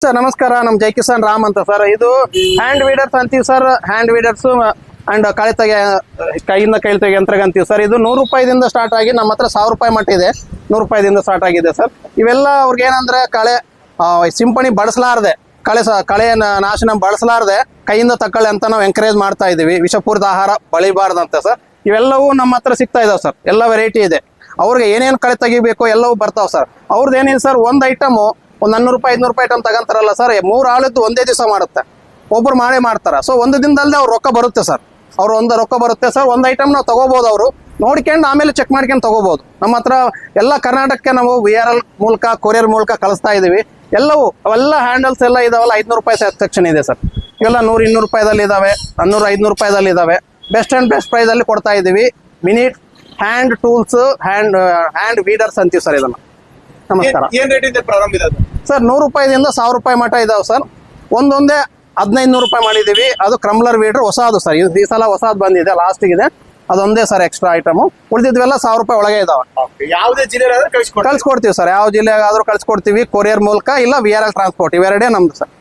Sir ನಮಸ್ಕಾರ. ನಮ್ ಜೈ ಕಿಸಾನ್ ರಾಮ್ ಅಂತ ಸರ್. ಇದು ಹ್ಯಾಂಡ್ ವೀಡರ್ಸ್ ಅಂತೀವಿ ಸರ್. ಹ್ಯಾಂಡ್ ವೀಡರ್ಸ್ ಅಂಡ್ ಕಳೆ ತೆಗೆ ಕೈಯಿಂದ ಕೈ ತೆಗೆ ಯಂತ್ರ ಅಂತೀವಿ ಸರ್. ಇದು 100 ರೂಪಾಯಿದಿಂದ ಸ್ಟಾರ್ಟ್ ಆಗಿ ನಮ್ಮ ಹತ್ರ 1000 ರೂಪಾಯಿ ಮಟ್ಟ ಇದೆ. 100 ರೂಪಾಯಿದಿಂದ ಸ್ಟಾರ್ಟ್ ಆಗಿದೆ ಸರ್. ಇವೆಲ್ಲ ಅವ್ರಿಗೆ ಏನಂದ್ರೆ ಕಳೆ ಸಿಂಪಣಿ ಬಳಸಲಾರದೆ, ಕಳೆ ನಾಶನ ಬಳಸಲಾರದೆ ಕೈಯಿಂದ ತಕೊಳ್ಳಿ ಅಂತ ನಾವು ಎಂಕರೇಜ್ ಮಾಡ್ತಾ ಇದೀವಿ. ವಿಷಪೂರಿತ ಆಹಾರ ಬಳಿಬಾರ್ದಂತೆ ಸರ್. ಇವೆಲ್ಲವೂ ನಮ್ಮ ಹತ್ರ ಸಿಗ್ತಾ ಇದಾವೆ ಸರ್. ಎಲ್ಲ ವೆರೈಟಿ ಇದೆ. ಅವ್ರಿಗೆ ಏನೇನು ಕಳೆ ತೆಗಿಬೇಕು ಎಲ್ಲವೂ ಬರ್ತಾವೆ ಸರ್. ಅವ್ರದ್ದು ಏನೇನು ಸರ್, ಒಂದು ಐಟಮು ಒಂದು 400 ರೂಪಾಯಿ 500 ರೂಪಾಯಿ ಐಟಮ್ ತಗೊಂತಾರಲ್ಲ ಸರ್, 3 ಆಳಿದ್ದು ಒಂದೇ ದಿವಸ ಮಾಡುತ್ತೆ. ಒಬ್ರು ಮಾಡೇ ಮಾಡ್ತಾರೆ. ಸೊ ಒಂದು ದಿನದಲ್ಲದೆ ಅವ್ರು ರೊಕ್ಕ ಬರುತ್ತೆ ಸರ್. ಅವ್ರು ರೊಕ್ಕ ಬರುತ್ತೆ ಸರ್. ಒಂದು ಐಟಮ್ ನಾವು ತಗೋಬಹುದು. ಅವರು ನೋಡ್ಕೊಂಡು ಆಮೇಲೆ ಚೆಕ್ ಮಾಡ್ಕೊಂಡು ತಗೋಬಹುದು. ನಮ್ಮ ಹತ್ರ ಎಲ್ಲ ಕರ್ನಾಟಕಕ್ಕೆ ನಾವು VRL ಮೂಲಕ ಕೊರಿಯರ್ ಮೂಲಕ ಕಳಿಸ್ತಾ ಇದೀವಿ. ಎಲ್ಲವೂ ಅವೆಲ್ಲ ಹ್ಯಾಂಡಲ್ಸ್ ಎಲ್ಲ ಇದಾವಲ್ಲ 500 ರೂಪಾಯಿ ಸೆಕ್ಷನ್ ಇದೆ ಸರ್. ಇವೆಲ್ಲ 100-200 ರೂಪಾಯಿದಲ್ಲಿ ಇದಾವೆ, 100-500 ರೂಪಾಯಿದಲ್ಲಿ ಇದಾವೆ. ಬೆಸ್ಟ್ ಅಂಡ್ ಬೆಸ್ಟ್ ಪ್ರೈಸ್ ಅಲ್ಲಿ ಕೊಡ್ತಾ ಇದೀವಿ. Mini hand tools, hand weeders ಅಂತೀವಿ ಸರ್ ಇದನ್ನ. ನಮಸ್ಕಾರ. ಏನ್ ರೇಟ್ ಇದೆ ಪ್ರಾರಂಭ ಇದೆ ಸರ್? 100 ರೂಪಾಯಿದಿಂದ 1000 ರೂಪಾಯಿ ಮಟ್ಟ ಇದಾವೆ ಸರ್. ಒಂದೊಂದೇ 1500 ರೂಪಾಯಿ ಮಾಡಿದೀವಿ. ಅದು ಕ್ರಮ್ಲರ್ ವೀಡರ್ ಹೊಸದು ಸರ್. ಈ ಸಲ ಹೊಸದು ಬಂದಿದೆ, ಲಾಸ್ಟ್ ಇದೆ. ಅದೊಂದೇ ಸರ್ ಎಕ್ಸ್ಟ್ರಾ ಐಟಮ್. ಉಳಿದಿದ್ವೆಲ್ಲ 1000 ರೂಪಾಯಿ ಒಳಗೆ ಇದಾವೆ. ಯಾವುದೇ ಜಿಲ್ಲೆ ಕಳ್ಸಿಕೊಡ್ತೀವಿ ಸರ್. ಯಾವ ಜಿಲ್ಲೆಗಾದ್ರೂ ಕಳ್ಸಿಕೊಡ್ತೀವಿ. ಕೊರಿಯರ್ ಮೂಲಕ ಇಲ್ಲ VRL ಟ್ರಾನ್ಸ್ಪೋರ್ಟ್, ಇವೆರಡೇ ನಮ್ದು ಸರ್.